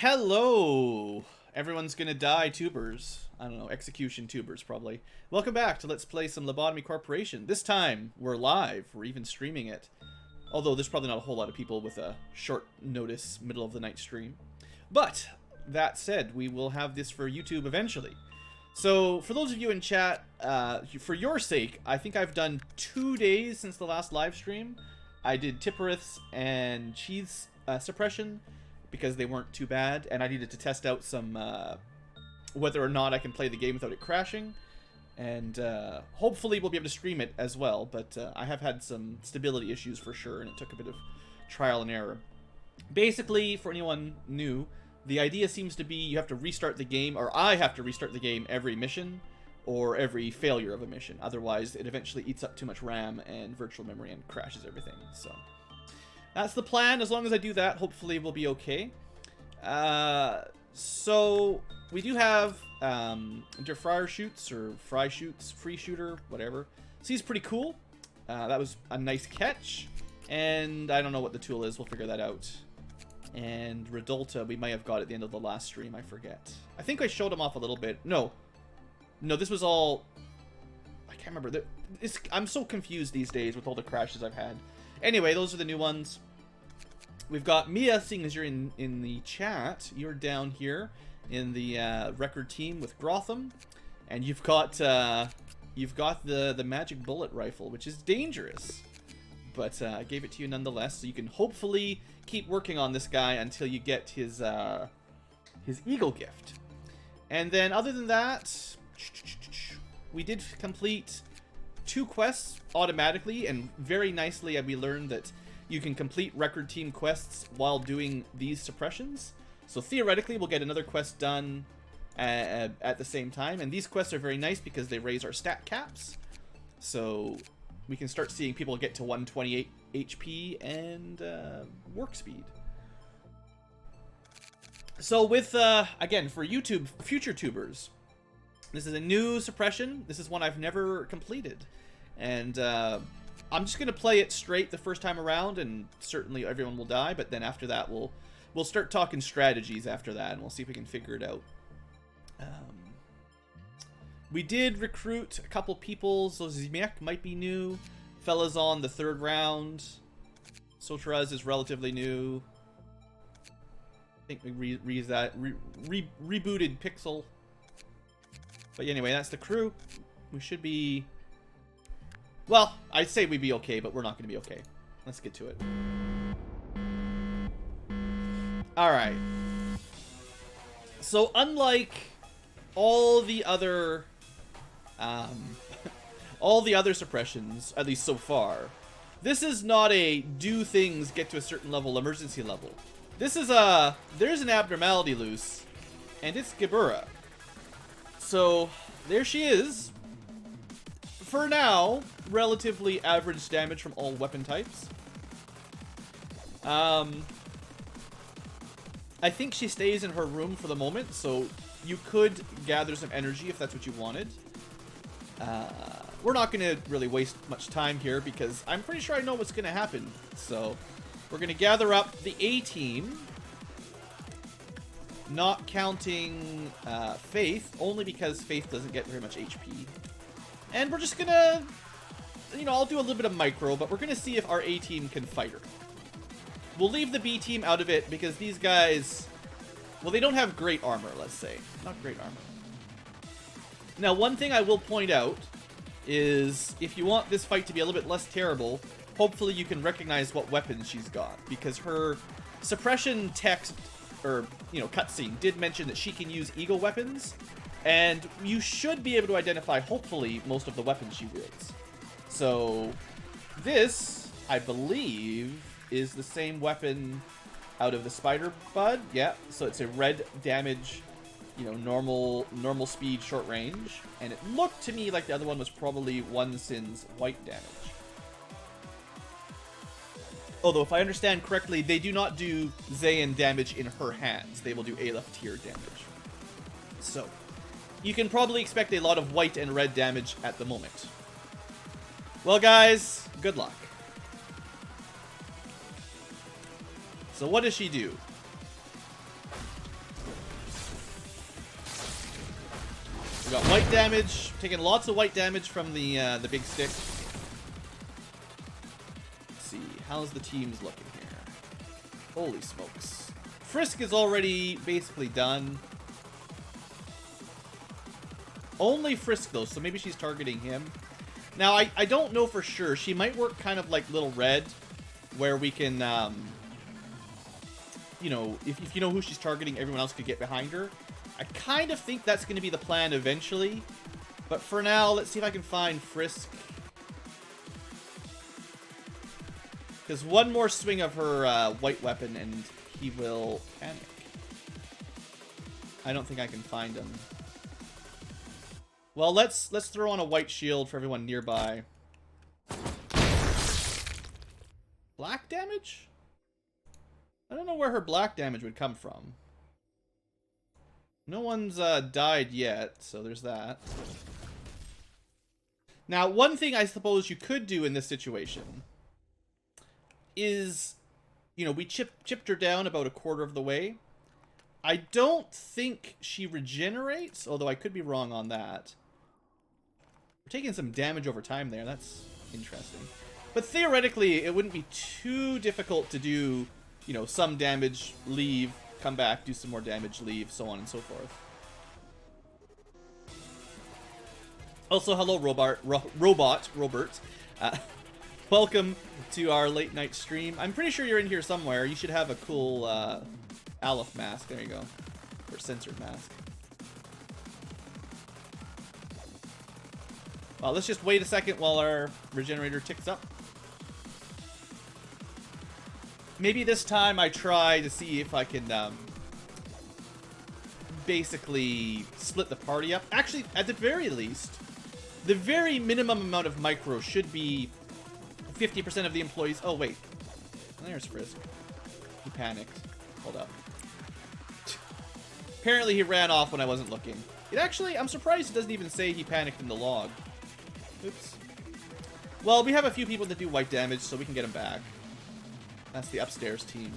Hello! Everyone's gonna die tubers. I don't know, execution tubers probably. Welcome back to Let's Play some Lobotomy Corporation. This time, we're live. We're even streaming it. Although there's probably not a whole lot of people with a short notice, middle of the night stream. But, that said, we will have this for YouTube eventually. So, for those of you in chat, for your sake, I think I've done 2 days since the last live stream. I did Tipperiths and cheese suppression, because they weren't too bad, and I needed to test out some whether or not I can play the game without it crashing, and hopefully we'll be able to stream it as well, but I have had some stability issues for sure, and it took a bit of trial and error. Basically, for anyone new, the idea seems to be you have to restart the game, or I have to restart the game every mission, or every failure of a mission, otherwise it eventually eats up too much RAM and virtual memory and crashes everything, so... That's the plan. As long as I do that, hopefully we'll be okay. So we do have fryer shoots or fry shoots, free shooter, whatever. So he's pretty cool. That was a nice catch. And I don't know what the tool is. We'll figure that out. And Redolta, we might have got at the end of the last stream. I forget. I think I showed him off a little bit. No, this was all... I can't remember. I'm so confused these days with all the crashes I've had. Anyway, those are the new ones. We've got Mia, seeing as you're in the chat. You're down here in the record team with Grotham, and you've got the magic bullet rifle, which is dangerous, but I gave it to you nonetheless, so you can hopefully keep working on this guy until you get his eagle gift. And then, other than that, we did complete 2 quests automatically, and very nicely we learned that you can complete record team quests while doing these suppressions. So theoretically we'll get another quest done at the same time, and these quests are very nice because they raise our stat caps, so we can start seeing people get to 128 HP and work speed. So with again, for YouTube future tubers, this is a new suppression. This is one I've never completed. And I'm just going to play it straight the first time around, and certainly everyone will die, but then after that we'll start talking strategies after that, and we'll see if we can figure it out. We did recruit a couple people, so Zimek might be new. Fella's on the 3rd round. Sotraz is relatively new. I think we rebooted Pixel. But anyway, that's the crew. We should be... Well, I'd say we'd be okay, but we're not going to be okay. Let's get to it. Alright. So, unlike all the other... all the other suppressions, at least so far, this is not a do things get to a certain level, emergency level. This is a... There's an abnormality loose, and it's Gebura. So, there she is. For now, relatively average damage from all weapon types. I think she stays in her room for the moment, so you could gather some energy if that's what you wanted. We're not going to really waste much time here because I'm pretty sure I know what's going to happen. So, we're going to gather up the A-team. Not counting Faith, only because Faith doesn't get very much HP. And we're just gonna, I'll do a little bit of micro, but we're gonna see if our A-team can fight her. We'll leave the B-team out of it because these guys, well, they don't have great armor, let's say. Not great armor. Now, one thing I will point out is if you want this fight to be a little bit less terrible, hopefully you can recognize what weapons she's got, because her suppression text, or, cutscene did mention that she can use eagle weapons. And you should be able to identify, hopefully, most of the weapons she wields. So, this, I believe, is the same weapon out of the Spider Bud. Yeah, so it's a red damage, normal speed, short range. And it looked to me like the other one was probably One Sin's white damage. Although, if I understand correctly, they do not do Zayn damage in her hands. They will do Aleph tier damage. So... you can probably expect a lot of white and red damage at the moment. Well, guys, good luck. So what does she do? We got white damage, taking lots of white damage from the big stick. Let's see, how's the teams looking here? Holy smokes. Frisk is already basically done. Only Frisk though, so maybe she's targeting him. Now, I don't know for sure. She might work kind of like Little Red, where we can, you know, if you know who she's targeting, everyone else could get behind her. I kind of think that's going to be the plan eventually. But for now, let's see if I can find Frisk. Because one more swing of her white weapon and he will panic. I don't think I can find him. Well, let's throw on a white shield for everyone nearby. Black damage? I don't know where her black damage would come from. No one's died yet, so there's that. Now, one thing I suppose you could do in this situation is, you know, we chipped her down about a quarter of the way. I don't think she regenerates, although I could be wrong on that. We're taking some damage over time there. That's interesting. But theoretically, it wouldn't be too difficult to do, you know, some damage, leave, come back, do some more damage, leave, so on and so forth. Also, hello, Robert. Welcome to our late night stream. I'm pretty sure you're in here somewhere. You should have a cool Aleph mask. There you go. Or censored mask. Well, let's just wait a second while our regenerator ticks up. Maybe this time I try to see if I can basically split the party up. Actually, at the very least, the very minimum amount of micro should be 50% of the employees. Oh, wait. There's Frisk. He panicked. Hold up. Apparently he ran off when I wasn't looking. It actually, I'm surprised it doesn't even say he panicked in the log. Oops. Well, we have a few people that do white damage, so we can get him back. That's the upstairs team.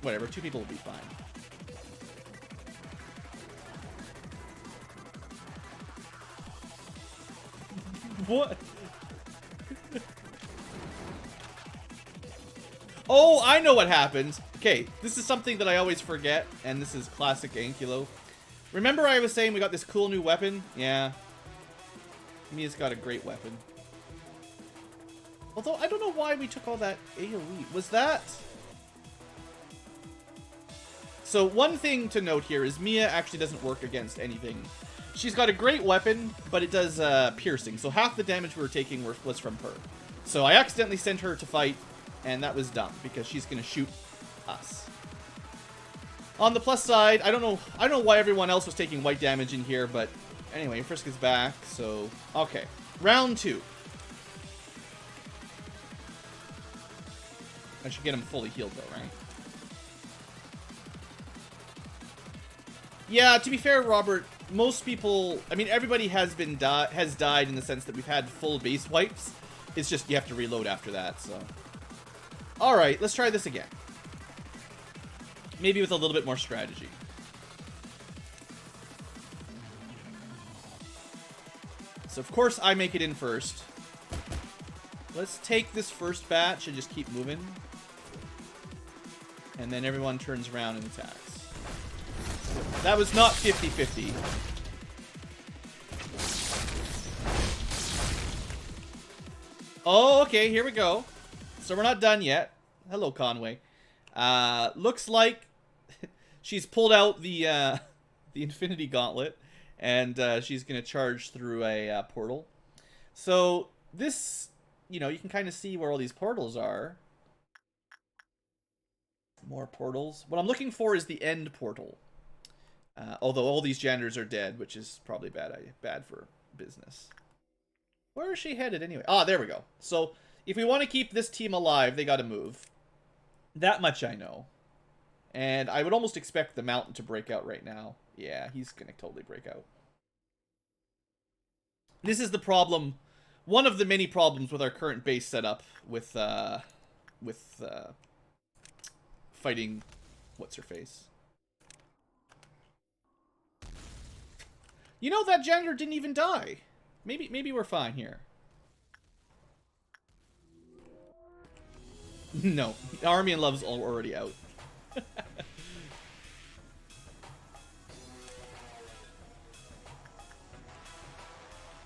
Whatever, 2 people will be fine. What? Oh, I know what happened. Okay, this is something that I always forget, and this is classic Ankylo. Remember I was saying we got this cool new weapon? Yeah. Mia's got a great weapon. Although, I don't know why we took all that AoE. Was that... So, one thing to note here is Mia actually doesn't work against anything. She's got a great weapon, but it does piercing. So, half the damage we were taking was from her. So, I accidentally sent her to fight, and that was dumb, because she's going to shoot us. On the plus side, I don't know why everyone else was taking white damage in here, but anyway, Frisk is back, so... Okay, round 2. I should get him fully healed, though, right? Yeah, to be fair, Robert, most people... I mean, everybody has died in the sense that we've had full base wipes. It's just you have to reload after that, so... Alright, let's try this again. Maybe with a little bit more strategy. So, of course, I make it in first. Let's take this first batch and just keep moving. And then everyone turns around and attacks. That was not 50-50. Oh, okay, here we go. So we're not done yet. Hello, Conway. Looks like she's pulled out the Infinity Gauntlet, and she's going to charge through a portal. So this, you know, you can kind of see where all these portals are. More portals. What I'm looking for is the end portal. Although all these janitors are dead, which is probably bad for business. Where is she headed anyway? Ah, there we go. So if we want to keep this team alive, they got to move. That much I know. And I would almost expect the mountain to break out right now. Yeah, he's going to totally break out. This is the problem. One of the many problems with our current base setup with fighting what's her face. You know, that janitor didn't even die. Maybe we're fine here. No, Army and Love's already out.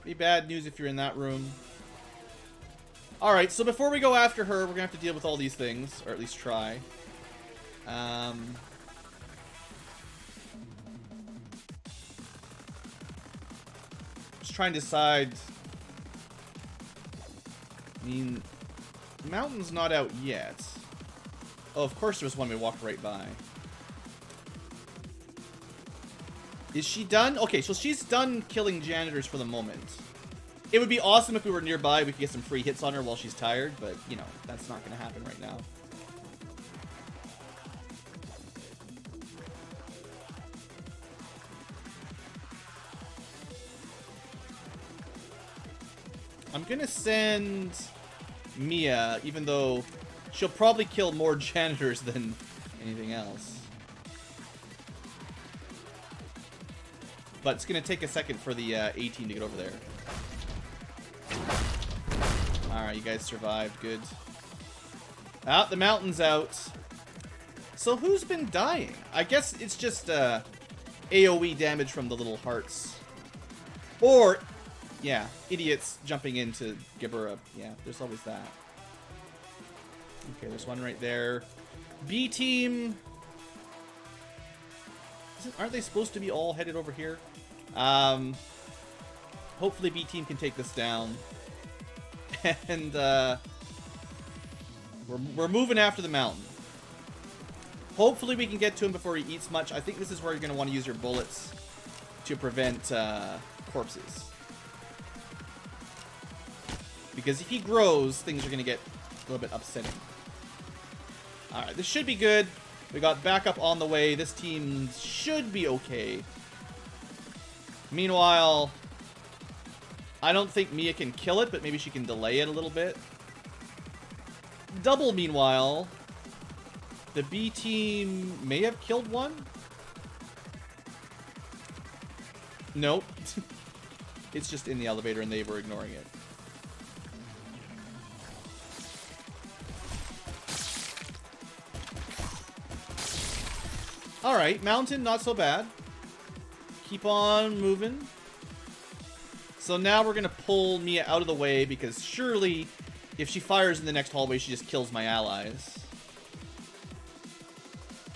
Be bad news if you're in that room. Alright, so before we go after her, we're gonna have to deal with all these things, or at least try. Just trying to decide. I mean, Mountain's not out yet. Oh, of course there was one we walked right by. Is she done? Okay, so she's done killing janitors for the moment. It would be awesome if we were nearby, we could get some free hits on her while she's tired, but, you know, that's not going to happen right now. I'm going to send Mia, even though she'll probably kill more janitors than anything else. But it's going to take a second for the A-team to get over there. Alright, you guys survived. Good. Ah, the Mountain's out. So who's been dying? I guess it's just AoE damage from the little hearts. Or, yeah, idiots jumping into Gebura. Yeah, there's always that. Okay, there's one right there. B-team. Aren't they supposed to be all headed over here? Hopefully B-team can take this down. And we're moving after the Mountain. Hopefully we can get to him before he eats much. I think this is where you're going to want to use your bullets to prevent corpses. Because if he grows, things are going to get a little bit upsetting. Alright, this should be good. We got backup on the way. This team should be okay. Meanwhile, I don't think Mia can kill it, but maybe she can delay it a little bit. Double, meanwhile, the B team may have killed one. Nope. It's just in the elevator and they were ignoring it. Alright, Mountain, not so bad. Keep on moving. So now we're going to pull Mia out of the way because surely if she fires in the next hallway, she just kills my allies.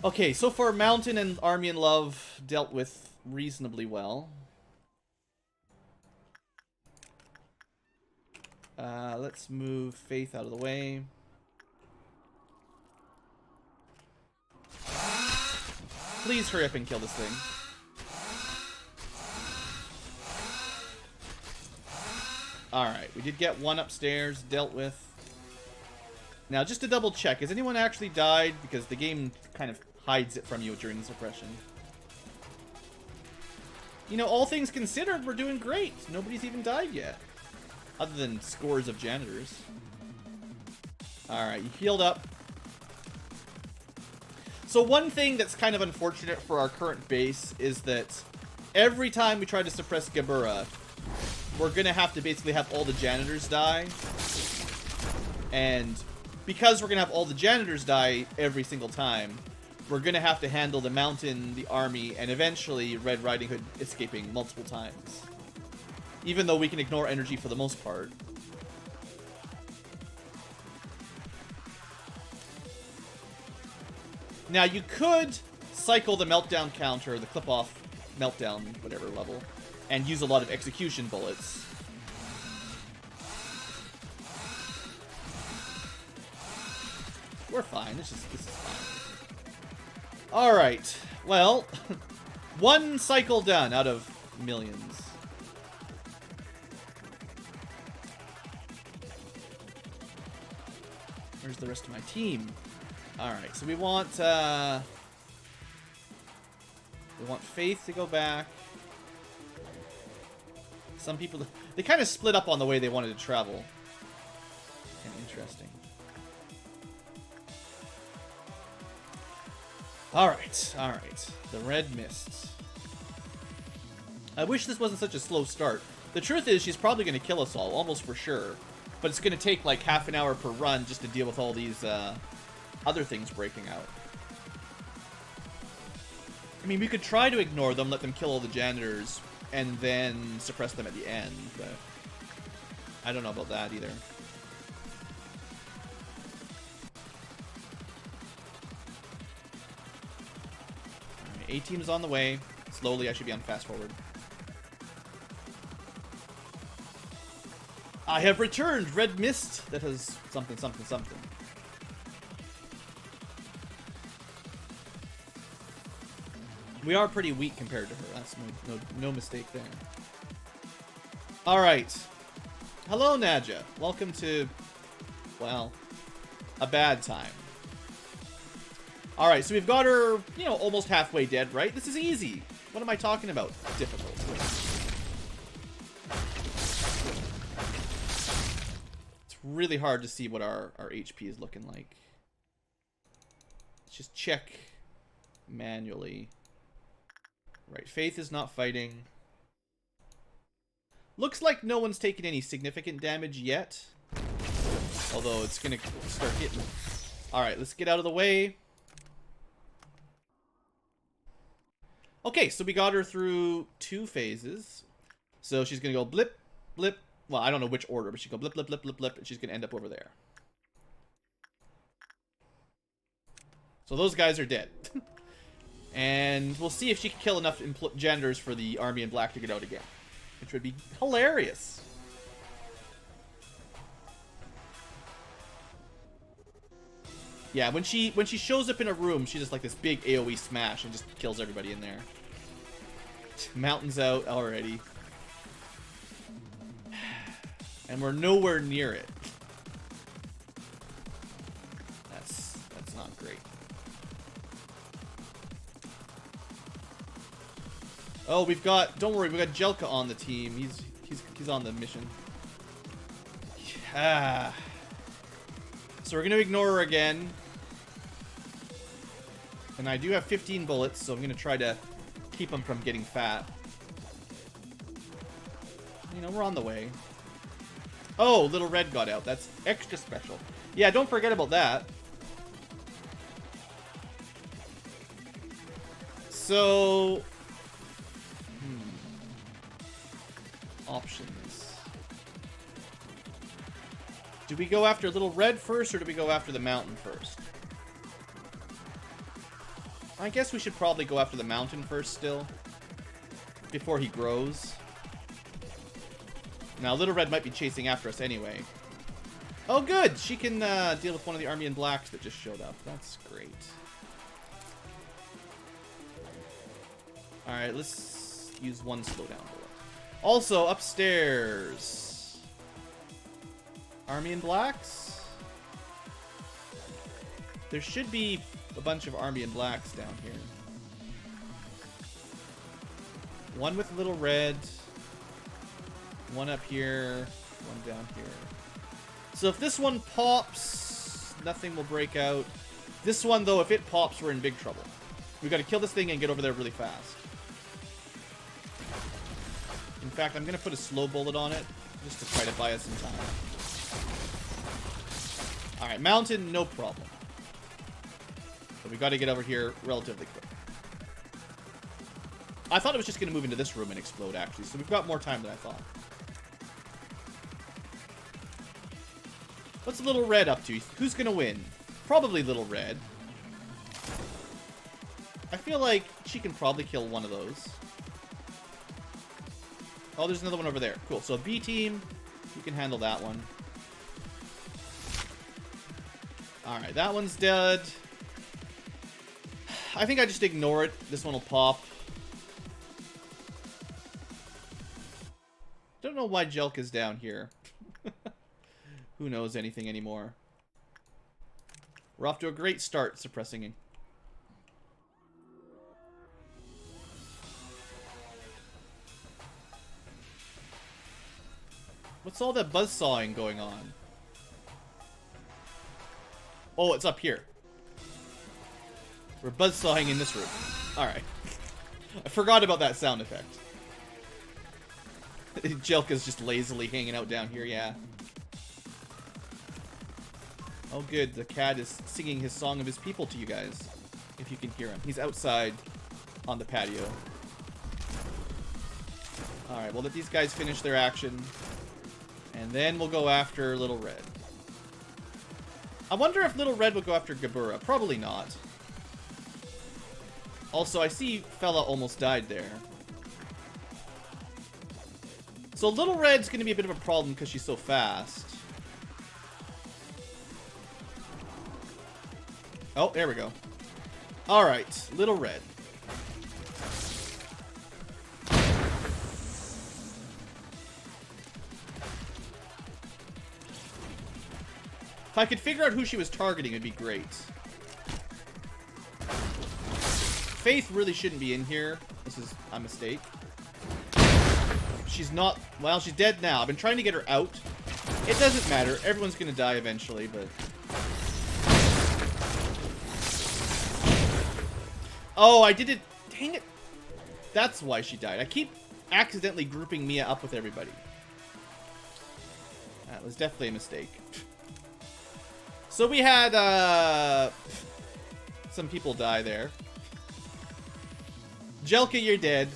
Okay, so far Mountain and Army and Love dealt with reasonably well. Let's move Faith out of the way. Please hurry up and kill this thing. Alright, we did get one upstairs dealt with. Now, just to double check, has anyone actually died? Because the game kind of hides it from you during the suppression. You know, all things considered, we're doing great. Nobody's even died yet. Other than scores of janitors. Alright, you healed up. So one thing that's kind of unfortunate for our current base is that every time we try to suppress Gebura, we're going to have to basically have all the janitors die. And because we're going to have all the janitors die every single time, we're going to have to handle the Mountain, the Army, and eventually Red Riding Hood escaping multiple times. Even though we can ignore energy for the most part. Now, you could cycle the meltdown counter, the clip-off meltdown, whatever level, and use a lot of execution bullets. We're fine. This is fine. Alright. Well, one cycle done out of millions. Where's the rest of my team? Alright, so we want Faith to go back. Some people, they kind of split up on the way they wanted to travel. Kind of interesting. Alright, alright. The red mist. I wish this wasn't such a slow start. The truth is, she's probably going to kill us all, almost for sure. But it's going to take like half an hour per run just to deal with all these other things breaking out. I mean, we could try to ignore them, let them kill all the janitors, and then suppress them at the end, but I don't know about that either. Alright, A-team's on the way. Slowly, I should be on fast forward. I have returned, Red Mist. That has something, something, something. We are pretty weak compared to her. That's no mistake there. All right. Hello, Nadja. Welcome to, well, a bad time. All right, so we've got her, you know, almost halfway dead, right? This is easy. What am I talking about? Difficult. It's really hard to see what our HP is looking like. Let's just check manually. Right, Faith is not fighting. Looks like no one's taken any significant damage yet. Although it's gonna start hitting. Alright, let's get out of the way. Okay, so we got her through 2 phases. So she's gonna go blip, blip. Well, I don't know which order, but she'll go blip, blip, blip, blip, blip, and she's gonna end up over there. So those guys are dead. And we'll see if she can kill enough janitors for the army in black to get out again. Which would be hilarious. Yeah, when she shows up in a room, she's just like this big AoE smash and just kills everybody in there. Mountain's out already. And we're nowhere near it. That's not great. Oh, we've got, don't worry, we've got Jelka on the team. He's on the mission. Yeah. So we're going to ignore her again. And I do have 15 bullets, so I'm going to try to keep them from getting fat. You know, we're on the way. Oh, Little Red got out. That's extra special. Yeah, don't forget about that. So... options. Do we go after Little Red first, or do we go after the mountain first? I guess we should probably go after the mountain first still. Before he grows. Now, Little Red might be chasing after us anyway. Oh, good! She can deal with one of the army in blacks that just showed up. That's great. Alright, let's use one slowdown bullet. Also, upstairs. Army in blacks? There should be a bunch of army in blacks down here. One with Little Red. One up here. One down here. So if this one pops, nothing will break out. This one, though, if it pops, we're in big trouble. We've got to kill this thing and get over there really fast. In fact, I'm going to put a slow bullet on it, just to try to buy us some time. Alright, mountain, no problem. But we got to get over here relatively quick. I thought it was just going to move into this room and explode, actually, so we've got more time than I thought. What's Little Red up to? Who's going to win? Probably Little Red. I feel like she can probably kill one of those. Oh, there's another one over there. Cool. So B team, you can handle that one. Alright, that one's dead. I think I just ignore it. This one will pop. Don't know why Jelka's down here. Who knows anything anymore? We're off to a great start suppressing him. What's all that buzzsawing going on? Oh, it's up here. We're buzzsawing in this room. Alright. I forgot about that sound effect. Jelka's just lazily hanging out down here, yeah. Oh good, the cat is singing his song of his people to you guys. If you can hear him. He's outside on the patio. Alright, we'll let these guys finish their action. And then we'll go after Little Red. I wonder if Little Red would go after Gebura. Probably not. Also, I see fella almost died there. So Little Red's going to be a bit of a problem because she's so fast. Oh, there we go. Alright, Little Red. If I could figure out who she was targeting, it'd be great. Faith really shouldn't be in here. This is a mistake. She's not... Well, she's dead now. I've been trying to get her out. It doesn't matter. Everyone's going to die eventually, but... Oh, I did it. Dang it. That's why she died. I keep accidentally grouping Mia up with everybody. That was definitely a mistake. So we had some people die there. Jelka, you're dead.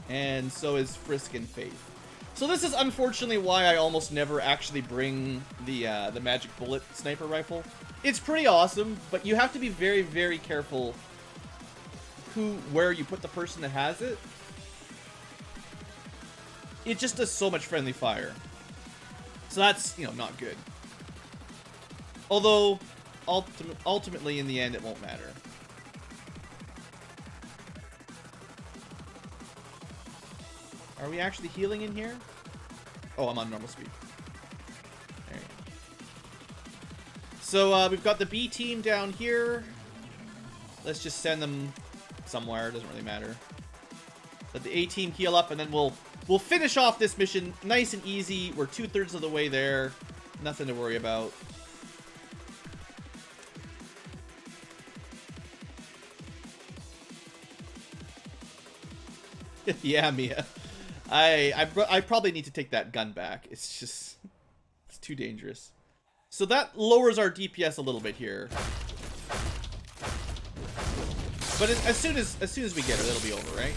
And so is Frisk and Faith. So this is unfortunately why I almost never actually bring the magic bullet sniper rifle. It's pretty awesome, but you have to be very, very careful where you put the person that has it. It just does so much friendly fire. So that's, you know, not good. Although, ultimately, in the end, it won't matter. Are we actually healing in here? Oh, I'm on normal speed. There you go. So, we've got the B team down here. Let's just send them somewhere. It doesn't really matter. Let the A team heal up, and then we'll finish off this mission nice and easy. We're 2/3 of the way there. Nothing to worry about. Yeah, Mia. I probably need to take that gun back. It's just... It's too dangerous. So that lowers our DPS a little bit here. But as soon as we get her, that'll be over, right?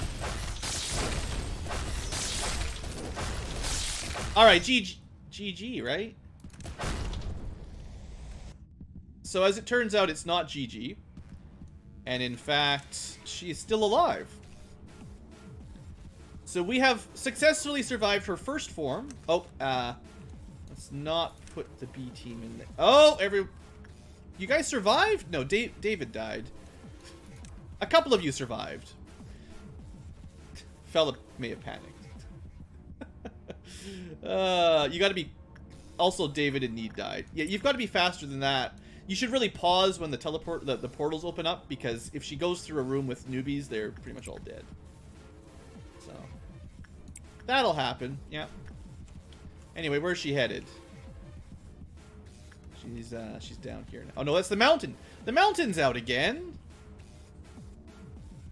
Alright, GG, right? So as it turns out, it's not GG. And in fact, she's still alive. So we have successfully survived her first form. Oh, let's not put the B team in there. Oh, you guys survived? No, David died. A couple of you survived. Fella may have panicked. You gotta be... Also, David and Need died. Yeah, you've got to be faster than that. You should really pause when the portals open up, because if she goes through a room with newbies, they're pretty much all dead. So... That'll happen, yeah. Anyway, where's she headed? She's down here now. Oh no, that's the mountain. The mountain's out again.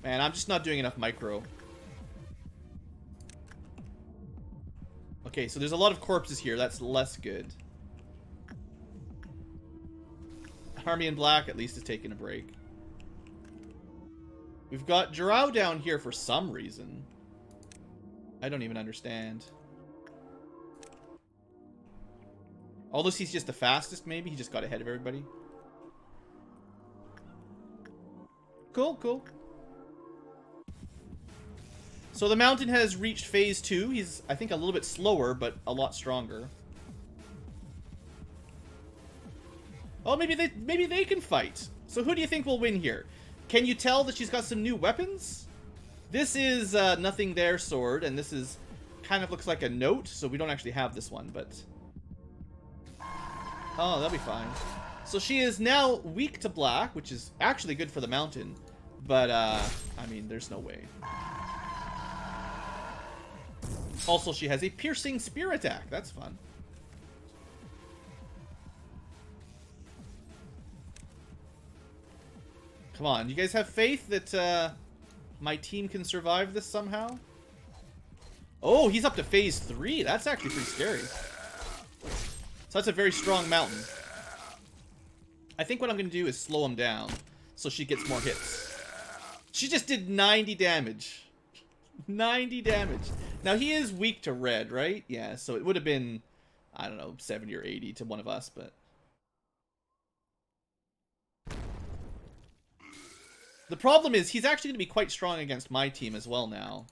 Man, I'm just not doing enough micro. Okay, so there's a lot of corpses here. That's less good. Army in Black at least is taking a break. We've got Jirao down here for some reason. I don't even understand. Although he's just the fastest, maybe. He just got ahead of everybody. Cool, cool. So the mountain has reached phase 2. He's, I think, a little bit slower, but a lot stronger. Oh, maybe they can fight. So who do you think will win here? Can you tell that she's got some new weapons? This is Nothing There sword, and this is kind of looks like a note, so we don't actually have this one, but... Oh, that'll be fine. So she is now weak to black, which is actually good for the mountain, but, I mean, there's no way. Also, she has a piercing spear attack. That's fun. Come on, you guys have faith that my team can survive this somehow? Oh, he's up to phase 3. That's actually pretty scary. So that's a very strong mountain. I think what I'm going to do is slow him down so she gets more hits. She just did 90 damage. 90 damage. Now, he is weak to red, right? Yeah, so it would have been, I don't know, 70 or 80 to one of us, but... The problem is, he's actually going to be quite strong against my team as well now.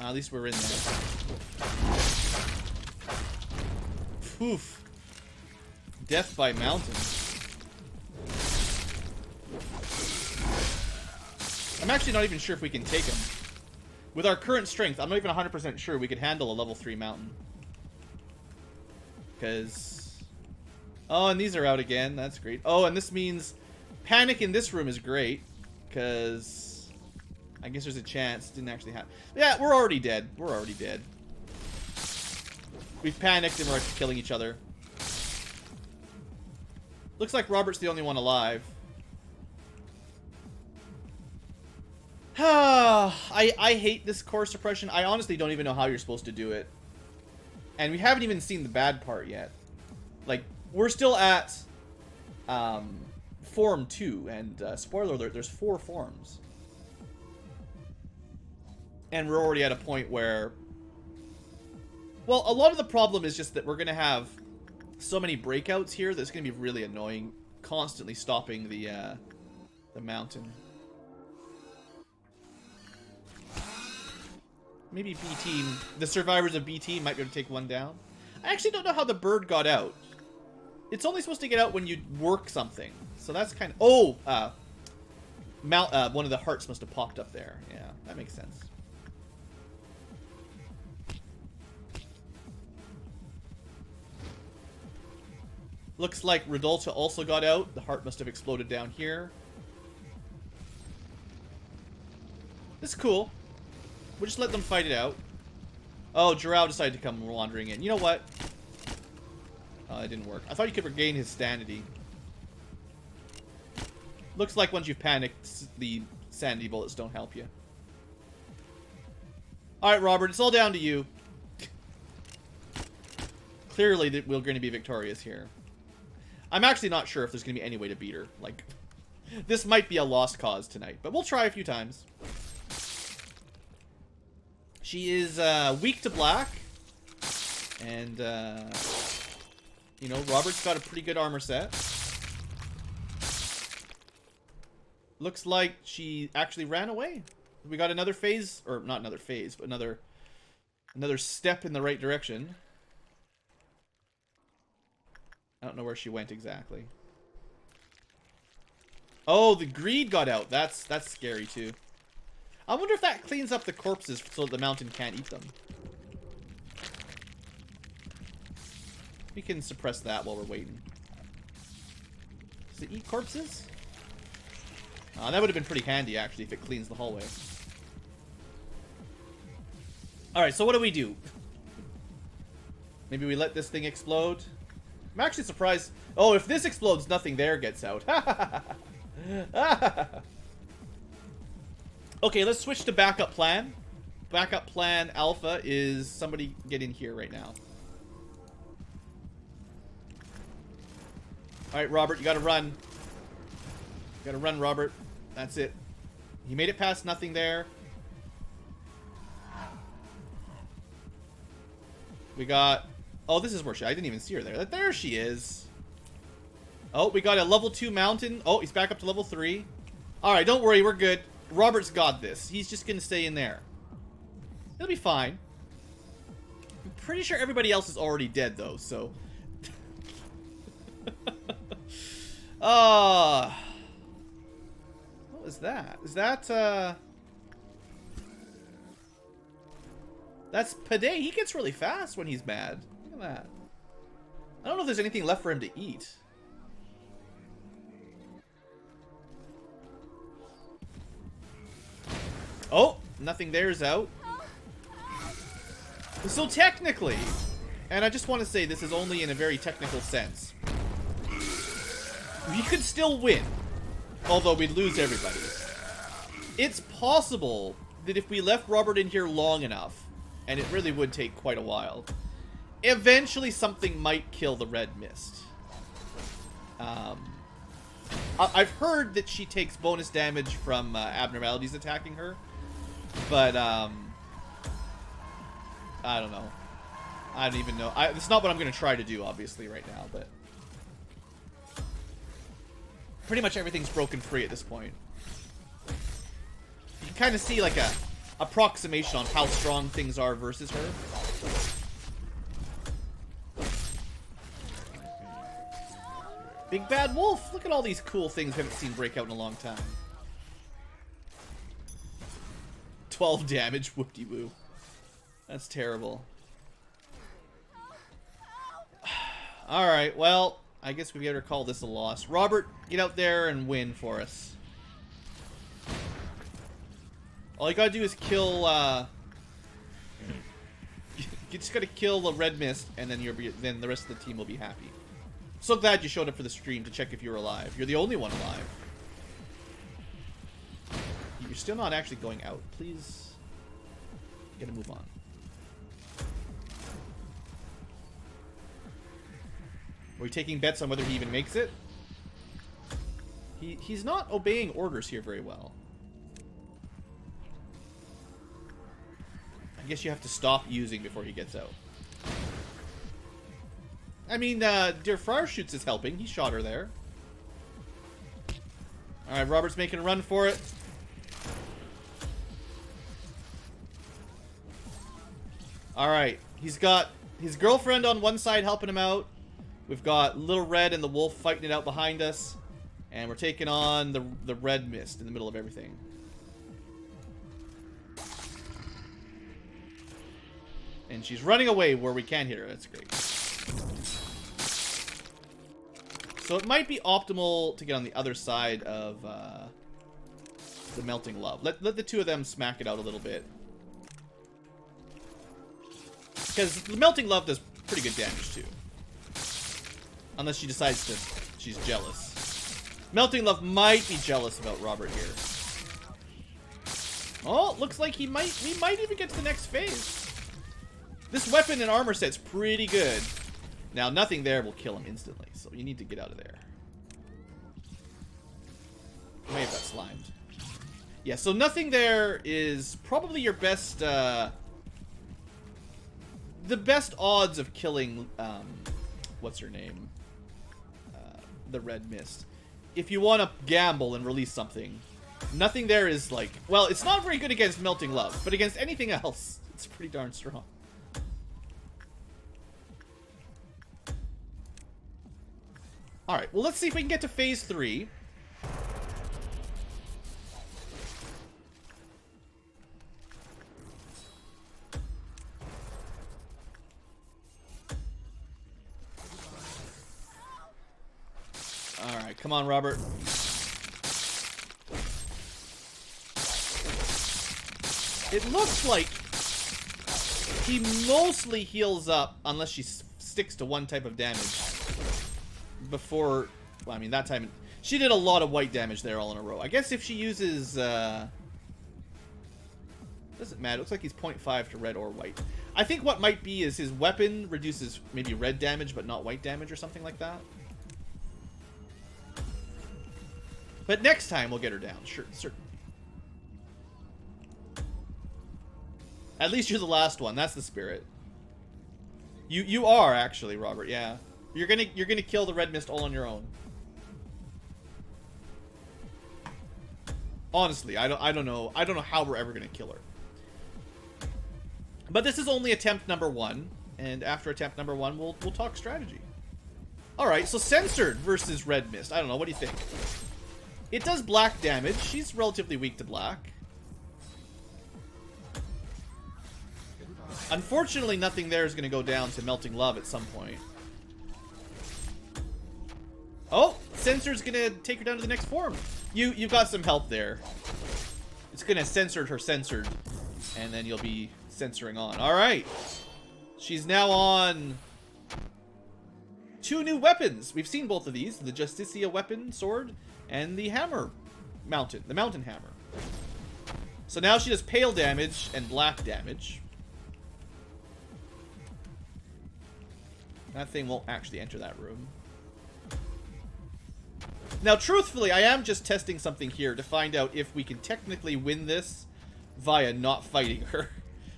At least we're in there. Oof. Death by mountain. I'm actually not even sure if we can take him. With our current strength, I'm not even 100% sure we could handle a level 3 mountain. Because... Oh, and these are out again. That's great. Oh, and this means panic in this room is great. Because... I guess there's a chance. Didn't actually happen. Yeah, we're already dead. We're already dead. We've panicked and we're killing each other. Looks like Robert's the only one alive. I hate this core suppression. I honestly don't even know how you're supposed to do it. And we haven't even seen the bad part yet. Like, we're still at Form 2. And spoiler alert, there's 4 forms. And we're already at a point where... Well, a lot of the problem is just that we're going to have so many breakouts here that's going to be really annoying. Constantly stopping the mountain. Maybe B team, the survivors of B team might be able to take one down. I actually don't know how the bird got out. It's only supposed to get out when you work something. So that's kind of... Oh! One of the hearts must have popped up there. Yeah, that makes sense. Looks like Redolta also got out. The heart must have exploded down here. This is cool. We'll just let them fight it out. Oh, Jirao decided to come wandering in. You know what? Oh, it didn't work. I thought you could regain his sanity. Looks like once you've panicked, the sanity bullets don't help you. Alright, Robert, it's all down to you. Clearly, we're going to be victorious here. I'm actually not sure if there's going to be any way to beat her. Like, this might be a lost cause tonight, but we'll try a few times. She is weak to black. And, you know, Robert's got a pretty good armor set. Looks like she actually ran away. We got another phase, or not another phase, but another step in the right direction. I don't know where she went exactly. Oh, the greed got out. That's scary too. I wonder if that cleans up the corpses so the mountain can't eat them. We can suppress that while we're waiting. Does it eat corpses? That would have been pretty handy, actually, if it cleans the hallway. Alright, so what do we do? Maybe we let this thing explode? I'm actually surprised. Oh, if this explodes, nothing there gets out. Okay, let's switch to backup plan. Backup plan alpha is somebody get in here right now. Alright, Robert, you gotta run. You gotta run, Robert. That's it. He made it past nothing there. We got... Oh, this is where she... I didn't even see her there. There she is. Oh, we got a level 2 mountain. Oh, he's back up to level 3. Alright, don't worry. We're good. Robert's got this. He's just gonna stay in there. He'll be fine. I'm pretty sure everybody else is already dead, though, so... What was that? Is that, That's Pade. He gets really fast when he's mad. Look at that. I don't know if there's anything left for him to eat. Oh, nothing there is out. So technically, and I just want to say this is only in a very technical sense, we could still win. Although we'd lose everybody. It's possible that if we left Robert in here long enough, and it really would take quite a while, eventually something might kill the red mist. I've heard that she takes bonus damage from abnormalities attacking her, but I don't know. I don't even know. It's not what I'm going to try to do, obviously, right now, but pretty much everything's broken free at this point. You can kind of see like a approximation on how strong things are versus her. Big Bad Wolf! Look at all these cool things we haven't seen break out in a long time. 12 damage, whoop-de-woo. That's terrible. Alright, well, I guess we better call this a loss. Robert, get out there and win for us. All you gotta do is kill, you just gotta kill the red mist, and then then the rest of the team will be happy. So glad you showed up for the stream to check if you were alive. You're the only one alive. You're still not actually going out. Please, gotta move on. Are we taking bets on whether he even makes it? He's not obeying orders here very well. I guess you have to stop using before he gets out. I mean, Dear Friar Shoots is helping. He shot her there. Alright, Robert's making a run for it. Alright, he's got his girlfriend on one side helping him out. We've got Little Red and the Wolf fighting it out behind us. And we're taking on the Red Mist in the middle of everything. And she's running away where we can't hit her. That's great. So it might be optimal to get on the other side of the Melting Love. Let the two of them smack it out a little bit. Because the Melting Love does pretty good damage too. Unless she decides she's jealous. Melting Love might be jealous about Robert here. Oh, looks like we might even get to the next phase. This weapon and armor set's pretty good. Now, nothing there will kill him instantly, so you need to get out of there. May have got slimed. Yeah, so nothing there is probably your best, the best odds of killing, what's her name? The Red Mist. If you want to gamble and release something, nothing there is like, well, it's not very good against Melting Love, but against anything else, it's pretty darn strong. Alright, well, let's see if we can get to phase 3. Alright, come on, Robert. It looks like he mostly heals up unless she sticks to one type of damage. Before, well, I mean, that time she did a lot of white damage there all in a row. I guess if she uses doesn't matter. It looks like he's 0.5 to red or white. I think what might be is his weapon reduces maybe red damage but not white damage or something like that. But next time we'll get her down. Sure, certainly. At least you're the last one. That's the spirit. You are actually, Robert. Yeah. You're gonna kill the Red Mist all on your own. Honestly, I don't know how we're ever gonna kill her. But this is only attempt number 1, and after attempt number 1, we'll talk strategy. All right, so censored versus Red Mist. I don't know. What do you think? It does black damage. She's relatively weak to black. Unfortunately, nothing there is going to go down to Melting Love at some point. Oh, Censor's going to take her down to the next form. You've got some help there. It's going to censor her censored, and then you'll be censoring on. All right. She's now on 2 new weapons. We've seen both of these. The Justicia weapon, sword, And the hammer mountain. The mountain hammer. So now she does pale damage and black damage. That thing won't actually enter that room. Now, truthfully, I am just testing something here to find out if we can technically win this via not fighting her.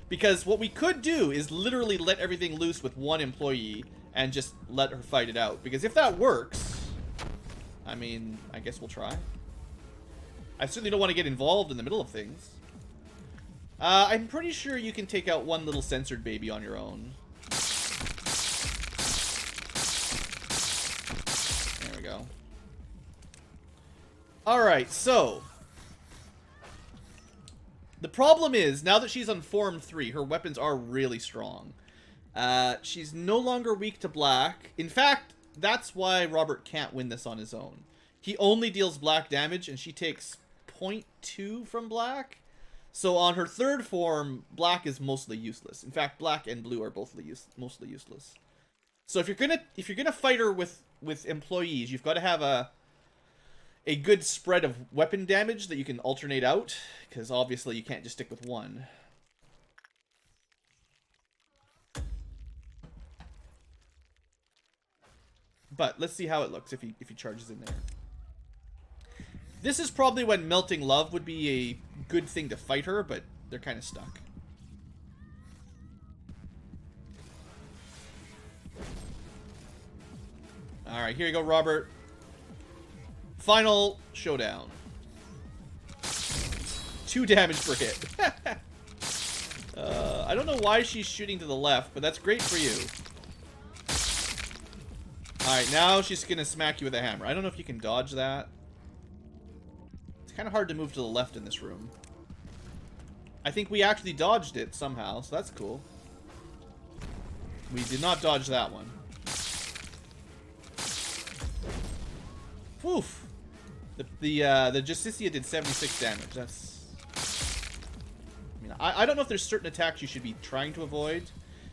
Because what we could do is literally let everything loose with one employee and just let her fight it out. Because if that works, I mean, I guess we'll try. I certainly don't want to get involved in the middle of things. I'm pretty sure you can take out one little censored baby on your own. There we go. Alright, so the problem is, now that she's on Form 3, her weapons are really strong. She's no longer weak to black. In fact, that's why Robert can't win this on his own. He only deals black damage, and she takes 0.2 from black. So on her third form, black is mostly useless. In fact, black and blue are both mostly useless. So if you're gonna fight her with employees, you've got to have a good spread of weapon damage that you can alternate out, because obviously you can't just stick with one. But let's see how it looks if he charges in there. This is probably when Melting Love would be a good thing to fight her, but they're kind of stuck. Alright, here you go, Robert. Final showdown. 2 damage per hit. I don't know why she's shooting to the left, but that's great for you. Alright, now she's going to smack you with a hammer. I don't know if you can dodge that. It's kind of hard to move to the left in this room. I think we actually dodged it somehow, so that's cool. We did not dodge that one. Woof. The Justicia did 76 damage. That's... I mean, I don't know if there's certain attacks you should be trying to avoid.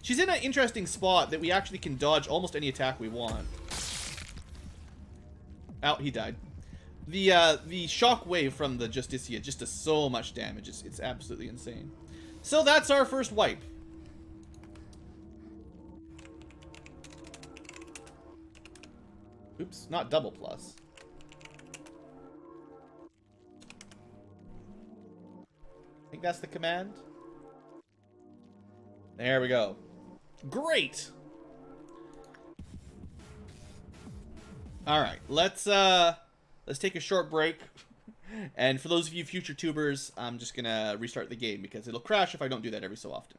She's in an interesting spot that we actually can dodge almost any attack we want. Ow, he died. The shock wave from the Justicia just does so much damage. It's absolutely insane. So that's our first wipe. Oops, not double plus. I think that's the command. There we go. Great. All right, let's take a short break. And for those of you future tubers, I'm just gonna restart the game because it'll crash if I don't do that every so often.